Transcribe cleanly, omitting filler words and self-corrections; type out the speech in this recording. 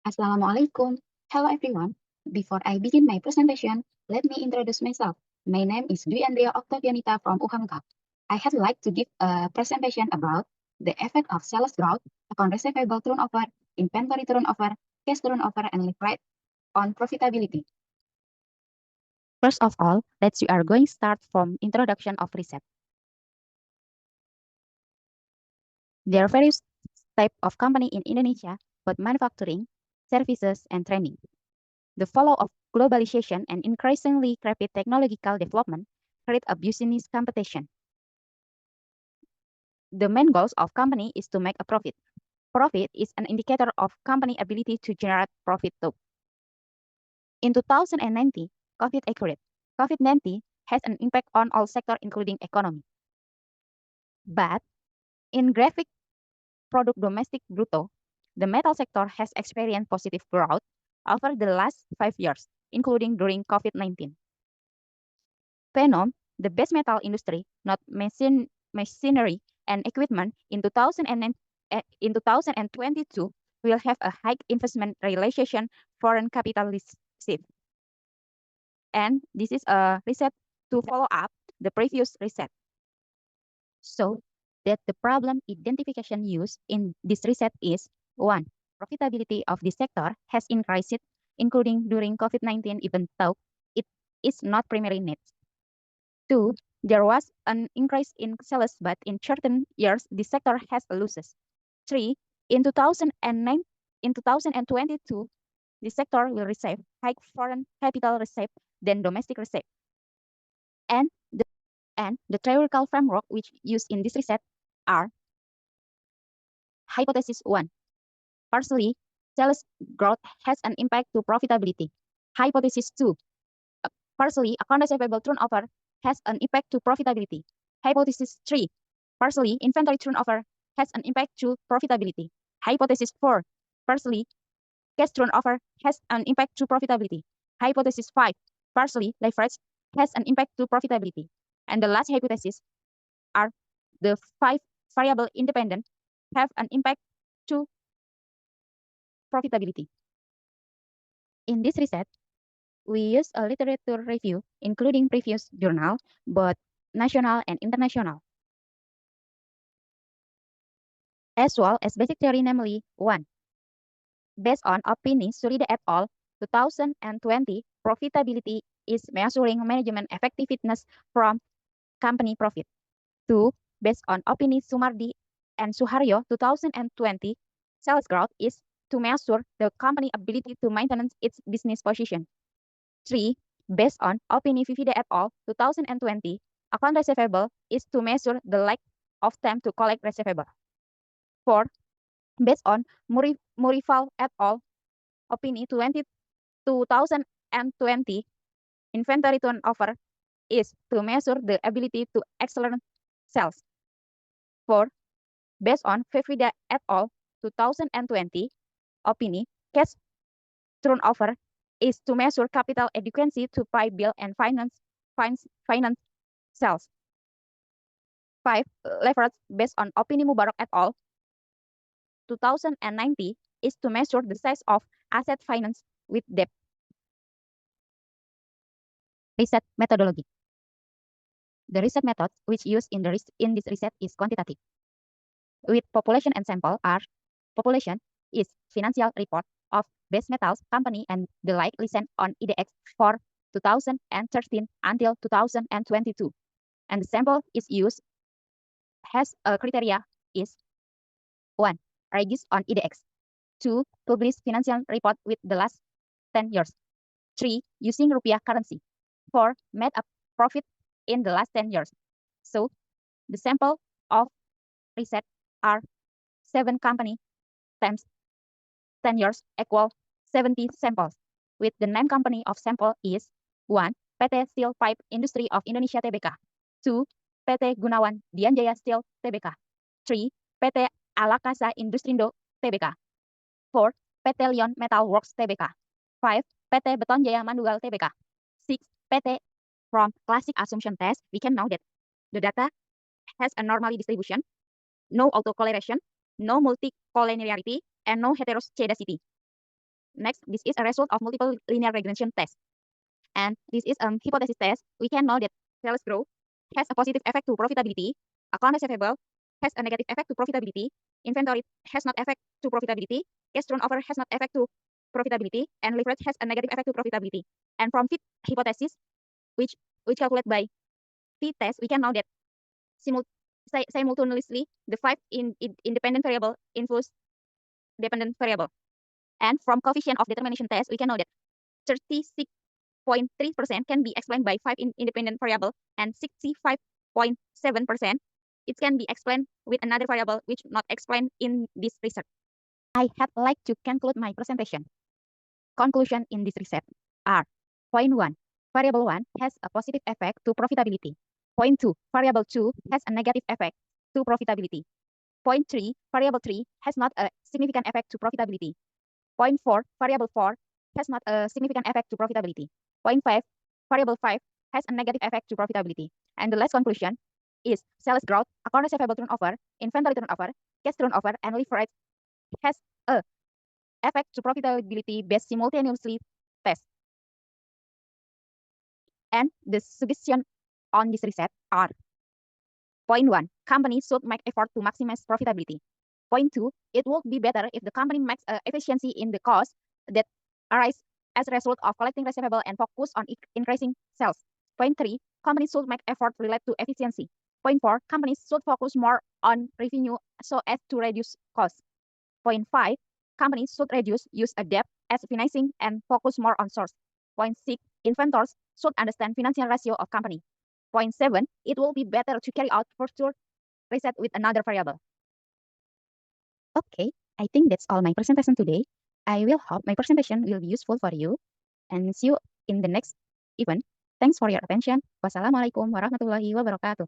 Assalamualaikum. Hello everyone. Before I begin my presentation, let me introduce myself. My name is Dwi Andrea Octavianita from UHAMKA. I had like to give a presentation about the effect of sales growth, account receivable turnover, inventory turnover, cash turnover, and leverage on profitability. First of all, we are going to start from introduction of reset. There are various types of company in Indonesia, both manufacturing, services, and training. The follow of globalization and increasingly rapid technological development create a business competition. The main goals of company is to make a profit. Profit is an indicator of company ability to generate profit too. In 2019, COVID-19 has an impact on all sectors including economy. But in graphic product domestic brutto, the metal sector has experienced positive growth over the last 5 years, including during COVID-19. Phenom, the base metal industry, not machinery and equipment, in 2022 will have a high investment realization foreign capital shift. And this is a reset to follow up the previous reset. So that the problem identification used in this reset is 1. Profitability of this sector has increased, including during COVID-19, even though it is not primary needs. 2. There was an increase in sales, but in certain years, the sector has losses. 3. In 2022, the sector will receive high foreign capital receipt than domestic receipt. And the theoretical framework which used in this reset are hypothesis 1. Partially, sales growth has an impact to profitability. Hypothesis 2. Partially, account receivable turnover has an impact to profitability. Hypothesis 3. Partially, inventory turnover has an impact to profitability. Hypothesis 4. Partially, cash turnover has an impact to profitability. Hypothesis 5. Partially, leverage has an impact to profitability. And the last hypothesis are the 5 variable independent have an impact to profitability. In this reset, we use a literature review, including previous journal, both national and international, as well as basic theory, namely 1. Based on opinion Surida et al. 2020, profitability is measuring management effectiveness from company profit. 2. Based on opinion Sumardi and Suharyo 2020, sales growth is to measure the company ability to maintain its business position. 3. Based on opinion Vivide et al. 2020, account receivable is to measure the lack of time to collect receivable. 4. Based on Murival et al. Opinion 2020, inventory turnover is to measure the ability to excellent sales. 4. Based on Vivide et al. 2020, opinion cash turnover is to measure capital adequacy to pay bill and finance sales. 5. Leverage based on opinion Mubarak et al. 2090 is to measure the size of asset finance with debt. Reset methodology. The reset method which used in this reset is quantitative. With population and sample are population is financial report of base metals company and the like listen on IDX for 2013 until 2022. And the sample is used has a criteria is 1. Register on IDX. 2. Publish financial report with the last 10 years. 3. Using rupiah currency. 4. Made a profit in the last 10 years. So the sample of reset are 7 company times 10 years equal 70 samples. With the name company of sample is 1. PT Steel Pipe Industry of Indonesia Tbk. 2. PT Gunawan Dianjaya Steel Tbk. 3. PT Alakasa Industrindo Tbk. 4. PT Leon Metal Works Tbk. 5. PT Beton Jaya Mandugal Tbk. 6. PT. From classic assumption test, we can know that the data has a normally distribution, no autocorrelation, no multicollinearity, and no heteroscedasticity. Next, this is a result of multiple linear regression test. And this is a hypothesis test. We can know that sales growth has a positive effect to profitability, account receivable has a negative effect to profitability, inventory has not effect to profitability, cash turnover has not effect to profitability, and leverage has a negative effect to profitability. And from fit hypothesis, which calculate by fit test, we can know that simultaneously the five independent variable influence dependent variable. And from coefficient of determination test, we can know that 36.3% can be explained by five independent variable, and 65.7% it can be explained with another variable which not explained in this research. I had like to conclude my presentation. Conclusion in this research are: point 1, variable 1 has a positive effect to profitability. Point 2, variable 2 has a negative effect to profitability. Point 3, variable 3 has not a significant effect to profitability. Point 4, variable 4 has not a significant effect to profitability. Point 5, variable 5 has a negative effect to profitability. And the last conclusion is sales growth, account receivable turnover, inventory turnover, cash turnover, and leverage has a effect to profitability based simultaneously test. And the suggestion on this research are: point 1, companies should make effort to maximize profitability. Point 2, it would be better if the company makes efficiency in the cost that arise as a result of collecting receivable and focus on increasing sales. Point 3, companies should make effort related to efficiency. Point 4, companies should focus more on revenue so as to reduce costs. Point 5, companies should reduce use of debt as financing and focus more on source. Point 6, inventors should understand financial ratio of company. Point 7, it will be better to carry out further research with another variable. Okay, I think that's all my presentation today. I will hope my presentation will be useful for you, and see you in the next event. Thanks for your attention. Wassalamualaikum warahmatullahi wabarakatuh.